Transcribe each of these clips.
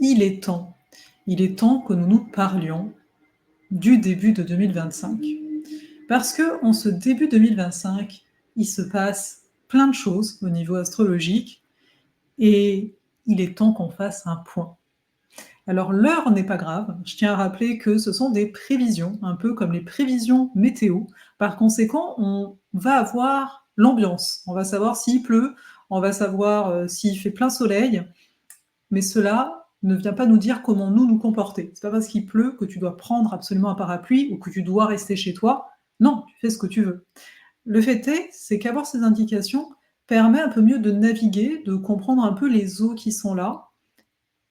il est temps. Il est temps que nous nous parlions du début de 2025. Parce que en ce début 2025, il se passe plein de choses au niveau astrologique et il est temps qu'on fasse un point. Alors l'heure n'est pas grave, je tiens à rappeler que ce sont des prévisions, un peu comme les prévisions météo. Par conséquent, on va avoir l'ambiance, on va savoir s'il pleut, on va savoir s'il fait plein soleil, mais cela ne vient pas nous dire comment nous comporter. C'est pas parce qu'il pleut que tu dois prendre absolument un parapluie ou que tu dois rester chez toi. Non, tu fais ce que tu veux. Le fait est, c'est qu'avoir ces indications permet un peu mieux de naviguer, de comprendre un peu les eaux qui sont là,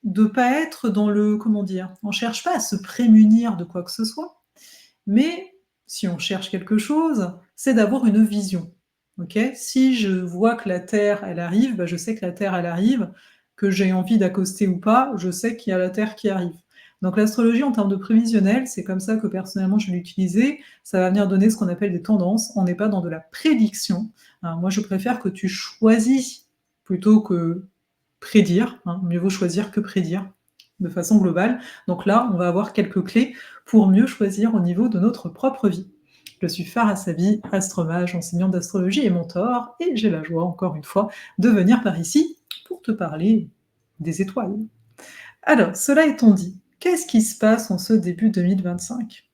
de pas être dans le, comment dire, on cherche pas à se prémunir de quoi que ce soit, mais si on cherche quelque chose, c'est d'avoir une vision. Ok, si je vois que la Terre, elle arrive, bah, je sais que la Terre, elle arrive, que j'ai envie d'accoster ou pas, je sais qu'il y a la Terre qui arrive. Donc l'astrologie en termes de prévisionnel, c'est comme ça que personnellement je l'ai utilisé, ça va venir donner ce qu'on appelle des tendances, on n'est pas dans de la prédiction. Alors, moi je préfère que tu choisis plutôt que prédire, hein, mieux vaut choisir que prédire de façon globale. Donc là, on va avoir quelques clés pour mieux choisir au niveau de notre propre vie. Je suis Farah Sabi, astromage, enseignante d'astrologie et mentor, et j'ai la joie, encore une fois, de venir par ici pour te parler des étoiles. Alors, cela étant dit, qu'est-ce qui se passe en ce début 2025 ?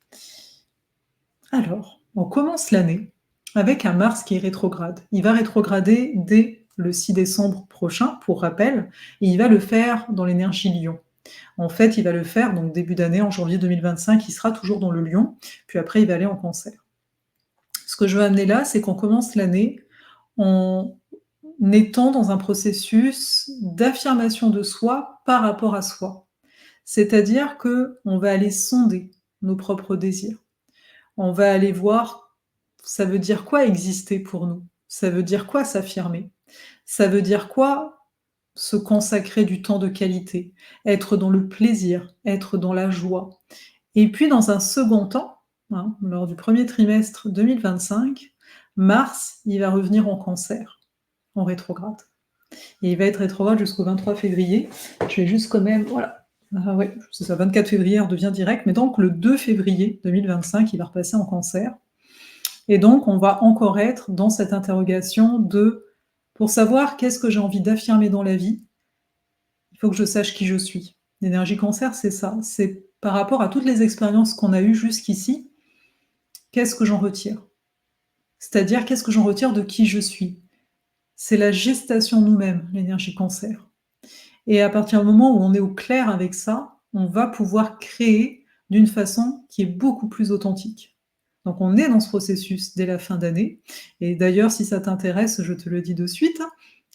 Alors, on commence l'année avec un Mars qui est rétrograde. Il va rétrograder dès le 6 décembre prochain, pour rappel, et il va le faire dans l'énergie Lion. En fait, il va le faire donc début d'année, en janvier 2025, il sera toujours dans le Lion, puis après il va aller en Cancer. Ce que je veux amener là, c'est qu'on commence l'année en étant dans un processus d'affirmation de soi par rapport à soi. C'est-à-dire qu'on va aller sonder nos propres désirs. On va aller voir, ça veut dire quoi exister pour nous ? Ça veut dire quoi s'affirmer ? Ça veut dire quoi se consacrer du temps de qualité, être dans le plaisir, être dans la joie. Et puis dans un second temps, hein, lors du premier trimestre 2025, Mars, il va revenir en Cancer, en rétrograde. Et il va être rétrograde jusqu'au 23 février. Je vais juste quand même, voilà. Ah ouais, c'est ça, 24 février, il redevient direct, mais donc le 2 février 2025, il va repasser en Cancer. Et donc, on va encore être dans cette interrogation de, pour savoir qu'est-ce que j'ai envie d'affirmer dans la vie, il faut que je sache qui je suis. L'énergie Cancer, c'est ça. C'est par rapport à toutes les expériences qu'on a eues jusqu'ici, qu'est-ce que j'en retire ? C'est-à-dire, qu'est-ce que j'en retire de qui je suis ? C'est la gestation nous-mêmes, l'énergie Cancer. Et à partir du moment où on est au clair avec ça, on va pouvoir créer d'une façon qui est beaucoup plus authentique. Donc on est dans ce processus dès la fin d'année. Et d'ailleurs, si ça t'intéresse, je te le dis de suite,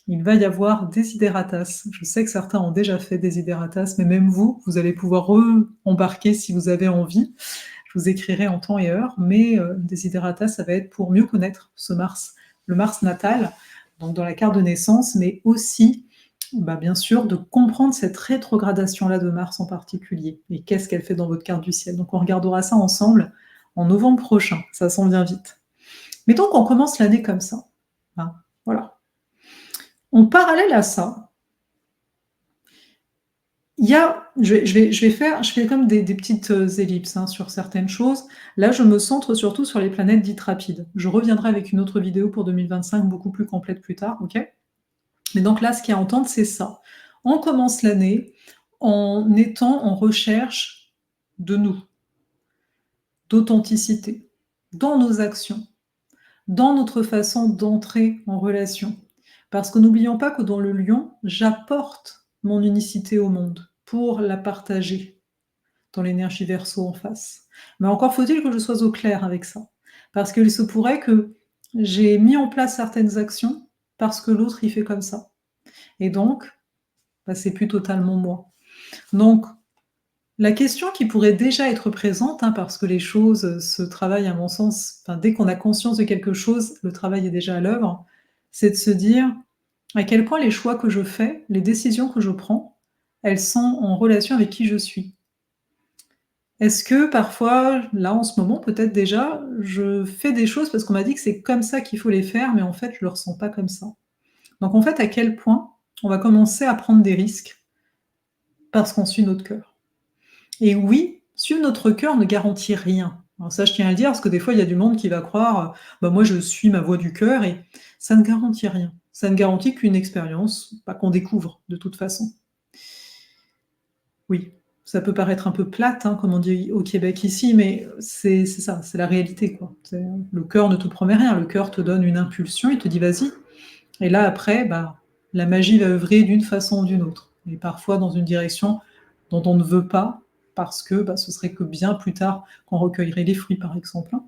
il va y avoir Desideratas. Je sais que certains ont déjà fait Desideratas, mais même vous, vous allez pouvoir embarquer si vous avez envie. Je vous écrirai en temps et heure, mais Desideratas, ça va être pour mieux connaître ce Mars, le Mars natal, donc dans la carte de naissance, mais aussi bien sûr, de comprendre cette rétrogradation-là de Mars en particulier, et qu'est-ce qu'elle fait dans votre carte du ciel. Donc on regardera ça ensemble en novembre prochain, ça s'en vient vite. Mais donc on commence l'année comme ça. Hein, voilà. En parallèle à ça, il y a, je fais comme des petites ellipses hein, sur certaines choses. Là, je me centre surtout sur les planètes dites rapides. Je reviendrai avec une autre vidéo pour 2025, beaucoup plus complète plus tard, ok ? Mais donc là, ce qu'il y a à entendre, c'est ça. On commence l'année en étant en recherche de nous, d'authenticité, dans nos actions, dans notre façon d'entrer en relation. Parce que n'oublions pas que dans le lion, j'apporte mon unicité au monde pour la partager dans l'énergie verso en face. Mais encore faut-il que je sois au clair avec ça. Parce qu'il se pourrait que j'ai mis en place certaines actions parce que l'autre, il fait comme ça. Et donc, c'est plus totalement moi. Donc, la question qui pourrait déjà être présente, hein, parce que les choses se travaillent à mon sens, dès qu'on a conscience de quelque chose, le travail est déjà à l'œuvre, c'est de se dire à quel point les choix que je fais, les décisions que je prends, elles sont en relation avec qui je suis. Est-ce que parfois, là en ce moment, peut-être déjà, je fais des choses parce qu'on m'a dit que c'est comme ça qu'il faut les faire, mais en fait, je ne le ressens pas comme ça. Donc en fait, à quel point on va commencer à prendre des risques parce qu'on suit notre cœur. Et oui, suivre notre cœur ne garantit rien. Alors ça, je tiens à le dire, parce que des fois, il y a du monde qui va croire, bah, moi, je suis ma voix du cœur, et ça ne garantit rien. Ça ne garantit qu'une expérience, pas qu'on découvre de toute façon. Oui, ça peut paraître un peu plate, hein, comme on dit au Québec ici, mais c'est ça, c'est la réalité, quoi. Le cœur ne te promet rien, le cœur te donne une impulsion, il te dit vas-y. Et là, après, bah, la magie va œuvrer d'une façon ou d'une autre, et parfois dans une direction dont on ne veut pas, parce que bah, ce serait que bien plus tard qu'on recueillerait les fruits, par exemple, hein.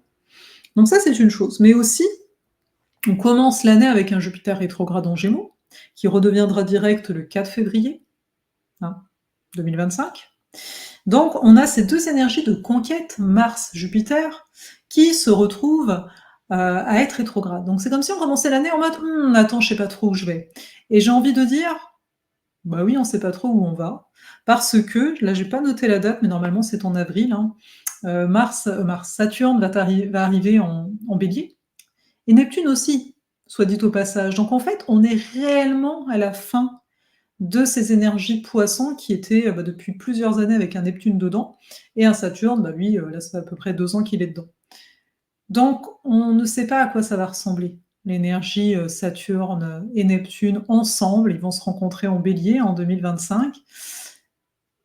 Donc ça, c'est une chose. Mais aussi, on commence l'année avec un Jupiter rétrograde en Gémeaux, qui redeviendra direct le 4 février, hein, 2025. Donc, on a ces deux énergies de conquête, Mars-Jupiter, qui se retrouvent à être rétrogrades. Donc, c'est comme si on commençait l'année en mode attends, je sais pas trop où je vais. Et j'ai envie de dire bah oui, on sait pas trop où on va, parce que, là, j'ai pas noté la date, mais normalement, c'est en avril, hein, Saturne va arriver en Bélier, et Neptune aussi, soit dit au passage. Donc, en fait, on est réellement à la fin de ces énergies poissons qui étaient bah, depuis plusieurs années avec un Neptune dedans, et un Saturne, bah lui, là, ça fait à peu près 2 ans qu'il est dedans. Donc, on ne sait pas à quoi ça va ressembler. L'énergie Saturne et Neptune ensemble, ils vont se rencontrer en Bélier en 2025.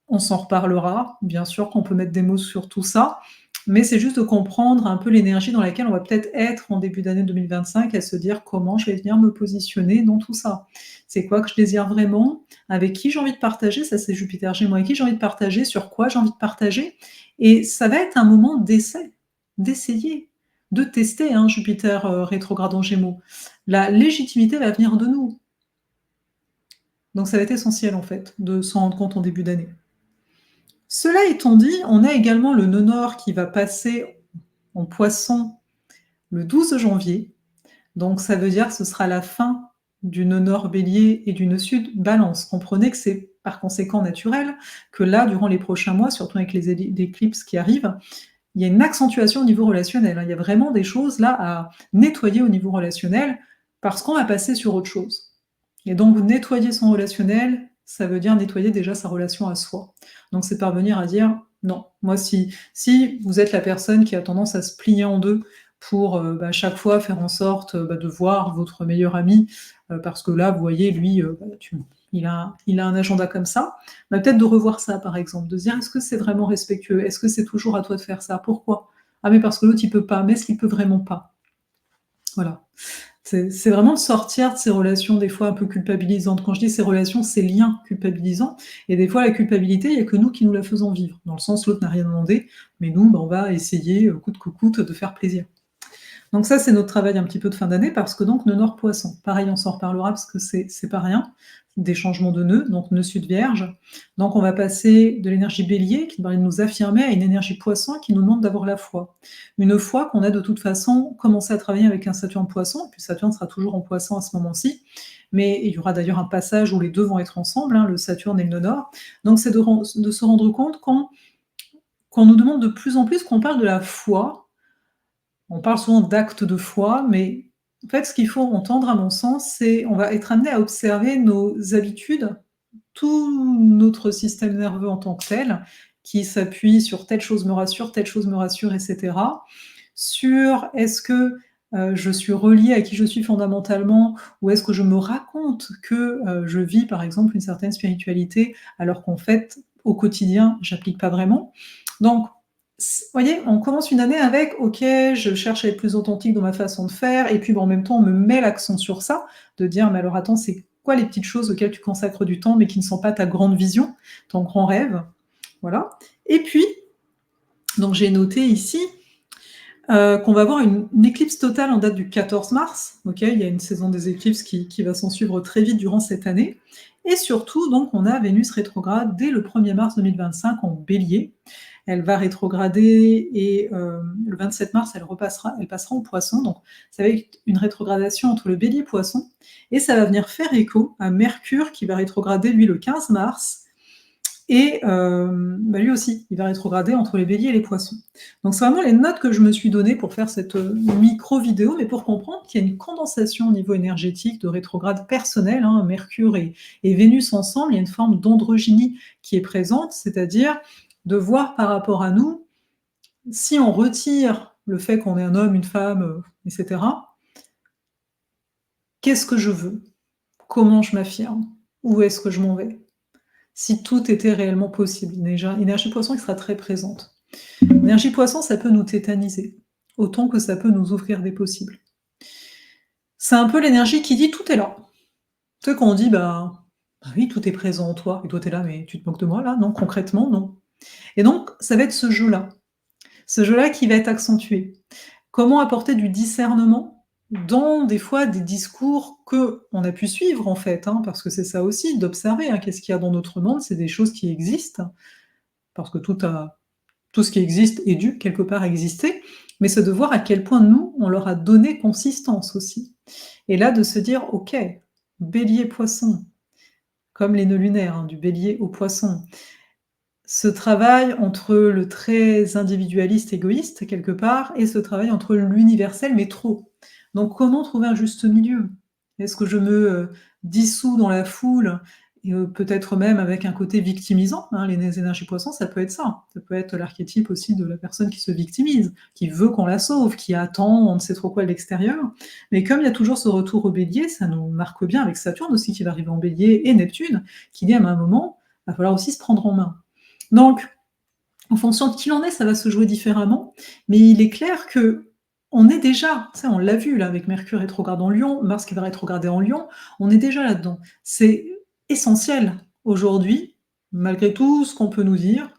On s'en reparlera, bien sûr qu'on peut mettre des mots sur tout ça, mais c'est juste de comprendre un peu l'énergie dans laquelle on va peut-être être en début d'année 2025, à se dire comment je vais venir me positionner dans tout ça. C'est quoi que je désire vraiment, avec qui j'ai envie de partager, ça c'est Jupiter Gémeaux, avec qui j'ai envie de partager, sur quoi j'ai envie de partager, et ça va être un moment d'essai, d'essayer, de tester Jupiter rétrograde en Gémeaux. La légitimité va venir de nous. Donc ça va être essentiel en fait, de s'en rendre compte en début d'année. Cela étant dit, on a également le nœud nord qui va passer en Poisson le 12 janvier. Donc ça veut dire que ce sera la fin du nœud nord Bélier et du nœud sud Balance. Comprenez que c'est par conséquent naturel que là, durant les prochains mois, surtout avec les éclipses qui arrivent, il y a une accentuation au niveau relationnel. Il y a vraiment des choses là à nettoyer au niveau relationnel parce qu'on va passer sur autre chose. Et donc, nettoyer son relationnel, ça veut dire nettoyer déjà sa relation à soi. Donc, c'est parvenir à dire, non, moi, si vous êtes la personne qui a tendance à se plier en deux pour chaque fois faire en sorte de voir votre meilleur ami, parce que là, vous voyez, lui, il a un agenda comme ça, peut-être de revoir ça, par exemple, de se dire, est-ce que c'est vraiment respectueux? Est-ce que c'est toujours à toi de faire ça? Pourquoi? Ah, mais parce que l'autre, il peut pas. Mais est-ce qu'il peut vraiment pas? Voilà. C'est vraiment de sortir de ces relations des fois un peu culpabilisantes. Quand je dis ces relations, ces liens culpabilisants, et des fois la culpabilité, il n'y a que nous qui nous la faisons vivre. Dans le sens, l'autre n'a rien demandé, mais nous, on va essayer, coûte que coûte, de faire plaisir. Donc ça, c'est notre travail un petit peu de fin d'année, parce que donc, nœud nord poisson. Pareil, on s'en reparlera, parce que c'est pas rien. Des changements de nœuds, donc nœud sud vierge. Donc on va passer de l'énergie bélier, qui va nous affirmer, à une énergie poisson qui nous demande d'avoir la foi. Une foi qu'on a de toute façon commencé à travailler avec un Saturne poisson, et puis Saturne sera toujours en poisson à ce moment-ci, mais il y aura d'ailleurs un passage où les deux vont être ensemble, le Saturne et le nœud nord. Donc c'est de se rendre compte qu'on nous demande de plus en plus, qu'on parle de la foi. On parle souvent d'actes de foi, mais en fait, ce qu'il faut entendre, à mon sens, c'est on va être amené à observer nos habitudes, tout notre système nerveux en tant que tel, qui s'appuie sur telle chose me rassure, telle chose me rassure, etc. Sur est-ce que je suis reliée à qui je suis fondamentalement, ou est-ce que je me raconte que je vis, par exemple, une certaine spiritualité, alors qu'en fait, au quotidien, j'applique pas vraiment. Donc, vous voyez, on commence une année avec « Ok, je cherche à être plus authentique dans ma façon de faire », et puis en même temps, on me met l'accent sur ça, de dire « Mais alors attends, c'est quoi les petites choses auxquelles tu consacres du temps, mais qui ne sont pas ta grande vision, ton grand rêve ?» Voilà. Et puis, donc j'ai noté ici qu'on va avoir une éclipse totale en date du 14 mars. Okay, il y a une saison des éclipses qui va s'en suivre très vite durant cette année. Et surtout, donc, on a Vénus rétrograde dès le 1er mars 2025 en Bélier. Elle va rétrograder et le 27 mars, elle passera en Poisson. Donc, ça va être une rétrogradation entre le Bélier et Poisson. Et ça va venir faire écho à Mercure qui va rétrograder, lui, le 15 mars. et bah, lui aussi, il va rétrograder entre les Béliers et les Poissons. Donc c'est vraiment les notes que je me suis données pour faire cette, micro vidéo, mais pour comprendre qu'il y a une condensation au niveau énergétique de rétrograde personnel, hein, Mercure et Vénus ensemble. Il y a une forme d'androgynie qui est présente, c'est-à-dire de voir par rapport à nous, si on retire le fait qu'on est un homme, une femme, et cetera, qu'est-ce que je veux? Comment je m'affirme? Où est-ce que je m'en vais? Si tout était réellement possible. Déjà, énergie poisson qui sera très présente. Énergie poisson, ça peut nous tétaniser, autant que ça peut nous ouvrir des possibles. C'est un peu l'énergie qui dit: «Tout est là». Tu sais, quand on dit: «Bah oui, tout est présent en toi» et toi, tu es là: «Mais tu te moques de moi là?» Non, concrètement, non. Et donc ça va être ce jeu-là. Ce jeu-là qui va être accentué. Comment apporter du discernement dans, des fois, des discours qu'on a pu suivre, en fait, hein, parce que c'est ça aussi, d'observer, hein, qu'est-ce qu'il y a dans notre monde? C'est des choses qui existent, parce que tout ce qui existe est dû quelque part exister, mais c'est de voir à quel point nous, on leur a donné consistance aussi. Et là, de se dire: «OK, Bélier, Poisson», comme les nœuds lunaires, hein, du Bélier au Poisson. Ce travail entre le très individualiste, égoïste, quelque part, et ce travail entre l'universel, mais trop. Donc comment trouver un juste milieu? Est-ce que je me, dissous dans la foule et peut-être même avec un côté victimisant, hein, les énergies poissons, ça peut être ça. Ça peut être l'archétype aussi de la personne qui se victimise, qui veut qu'on la sauve, qui attend on ne sait trop quoi de l'extérieur. Mais comme il y a toujours ce retour au Bélier, ça nous marque bien avec Saturne aussi qui va arriver en Bélier et Neptune, qui dit à un moment, il va falloir aussi se prendre en main. Donc, en fonction de qui l'on est, ça va se jouer différemment, mais il est clair qu'on est déjà, tu sais, on l'a vu là avec Mercure rétrograde en Lion, Mars qui va rétrograder en Lion, on est déjà là-dedans. C'est essentiel aujourd'hui, malgré tout ce qu'on peut nous dire,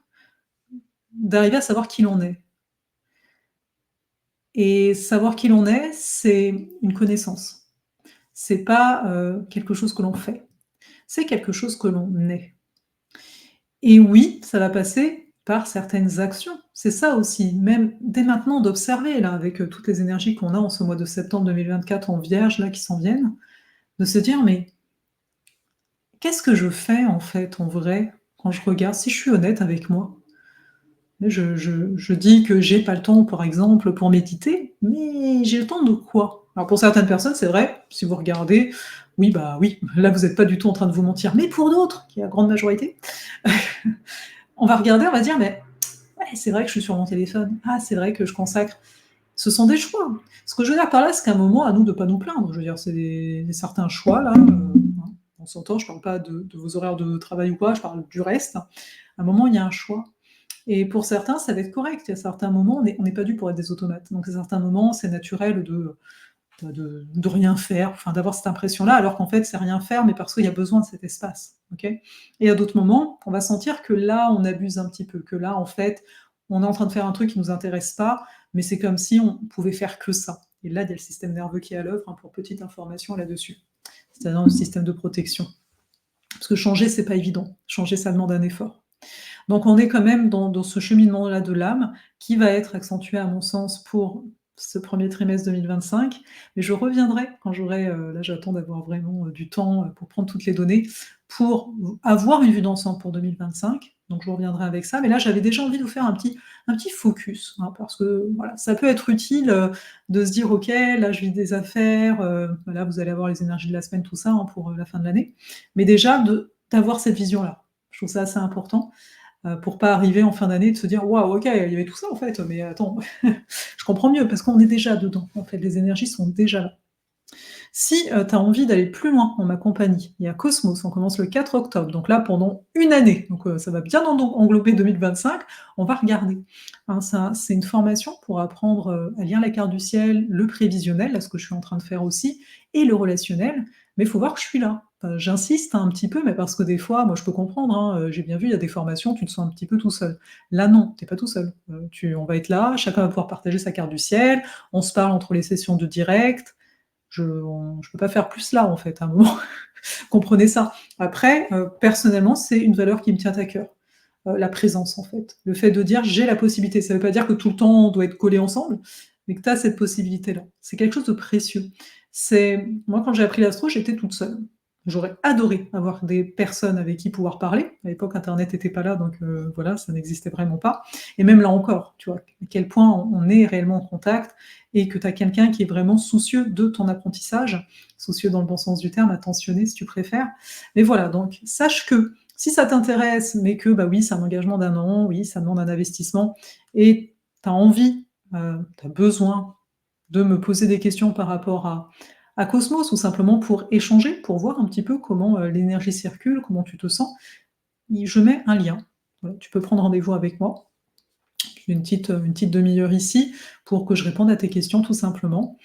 d'arriver à savoir qui l'on est. Et savoir qui l'on est, c'est une connaissance. C'est pas, quelque chose que l'on fait, c'est quelque chose que l'on est. Et oui, ça va passer par certaines actions. C'est ça aussi, même dès maintenant d'observer là, avec, toutes les énergies qu'on a en ce mois de septembre 2024 en Vierge là qui s'en viennent, de se dire: «Mais qu'est-ce que je fais en fait, en vrai, quand je regarde?» Si je suis honnête avec moi. Je dis que j'ai pas le temps, par exemple, pour méditer, mais j'ai le temps de quoi? Alors pour certaines personnes, c'est vrai, si vous regardez, oui, bah, oui, là vous êtes pas du tout en train de vous mentir, mais pour d'autres, qui est la grande majorité, on va regarder, on va dire: «Mais ouais, c'est vrai que je suis sur mon téléphone. Ah, c'est vrai que je consacre». Ce sont des choix. Ce que je veux dire par là, c'est qu'à un moment, à nous de pas nous plaindre. Je veux dire, c'est certains choix là, hein, on s'entend, je parle pas de vos horaires de travail ou quoi, je parle du reste. À un moment, il y a un choix et pour certains, ça va être correct. Il y a certains moments, on n'est pas dû pour être des automates. Donc à certains moments, c'est naturel de rien faire, enfin d'avoir cette impression-là, alors qu'en fait, c'est rien faire, mais parce qu'il y a besoin de cet espace, OK? Et à d'autres moments, on va sentir que là, on abuse un petit peu, que là, en fait, on est en train de faire un truc qui nous intéresse pas, mais c'est comme si on pouvait faire que ça. Et là, il y a le système nerveux qui est à l'œuvre, hein, pour petite information là-dessus. C'est-à-dire le système de protection. Parce que changer, c'est pas évident. Changer, ça demande un effort. Donc on est quand même dans ce cheminement-là de l'âme qui va être accentué à mon sens pour ce premier trimestre 2025. Mais je reviendrai quand j'aurai, là j'attends d'avoir vraiment, du temps, pour prendre toutes les données, pour avoir une vue d'ensemble pour 2025. Donc je reviendrai avec ça. Mais là j'avais déjà envie de vous faire un petit focus, hein, parce que voilà, ça peut être utile, de se dire: «OK, là je vis des affaires», là vous allez avoir les énergies de la semaine, tout ça, hein, pour, la fin de l'année. Mais déjà d'avoir cette vision-là. Je trouve ça assez important. Pour pas arriver en fin d'année et de se dire: «Waouh, OK, il y avait tout ça en fait, mais attends, je comprends mieux», parce qu'on est déjà dedans, en fait, les énergies sont déjà là. Si, tu as envie d'aller plus loin en ma compagnie, il y a Cosmos, on commence le 4 octobre, donc là pendant une année, donc ça va bien englober 2025, on va regarder. Hein, ça c'est une formation pour apprendre, à lire la carte du ciel, le prévisionnel, là ce que je suis en train de faire aussi et le relationnel, mais il faut voir que je suis là. J'insiste un petit peu, mais parce que des fois, moi je peux comprendre, hein, j'ai bien vu, il y a des formations, tu te sens un petit peu tout seul. Là non, tu es pas tout seul, on va être là, chacun va pouvoir partager sa carte du ciel, on se parle entre les sessions de direct, je peux pas faire plus là, en fait, à un moment. Comprenez ça. Après, personnellement, c'est une valeur qui me tient à cœur, la présence, en fait. Le fait de dire: «J'ai la possibilité». Ça veut pas dire que tout le temps on doit être collés ensemble, mais que tu as cette possibilité-là. C'est quelque chose de précieux. C'est moi, quand j'ai appris l'astro, j'étais toute seule. J'aurais adoré avoir des personnes avec qui pouvoir parler. À l'époque, internet n'était pas là, donc voilà, ça n'existait vraiment pas. Et même là encore, tu vois, à quel point on est réellement en contact et que tu as quelqu'un qui est vraiment soucieux de ton apprentissage, soucieux dans le bon sens du terme, attentionné si tu préfères. Mais voilà, donc sache que si ça t'intéresse, mais que, bah oui, c'est un engagement d'un an, oui, ça demande un investissement et tu as envie, tu as besoin de me poser des questions par rapport à Cosmos ou simplement pour échanger, pour voir un petit peu comment l'énergie circule, comment tu te sens, je mets un lien. Voilà, tu peux prendre rendez-vous avec moi. J'ai une petite demi-heure ici pour que je réponde à tes questions tout simplement.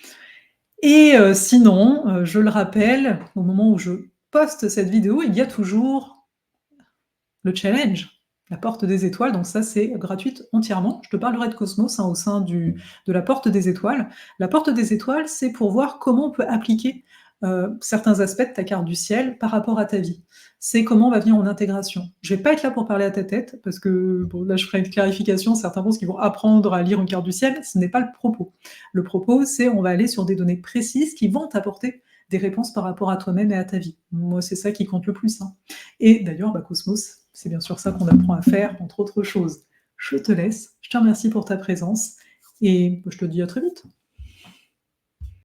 Et sinon, je le rappelle, au moment où je poste cette vidéo, il y a toujours le challenge, la porte des étoiles, donc ça c'est gratuite entièrement. Je te parlerai de Cosmos au sein de la porte des étoiles. La porte des étoiles, c'est pour voir comment on peut appliquer certains aspects de ta carte du ciel par rapport à ta vie. C'est comment on va venir en intégration. Je ne vais pas être là pour parler à ta tête, parce que bon, là je ferai une clarification, certains pensent qu'ils vont apprendre à lire une carte du ciel, ce n'est pas le propos. Le propos, c'est on va aller sur des données précises qui vont t'apporter des réponses par rapport à toi-même et à ta vie. Moi, c'est ça qui compte le plus. Et d'ailleurs, Cosmos, c'est bien sûr ça qu'on apprend à faire, entre autres choses. Je te laisse, je te remercie pour ta présence et je te dis à très vite.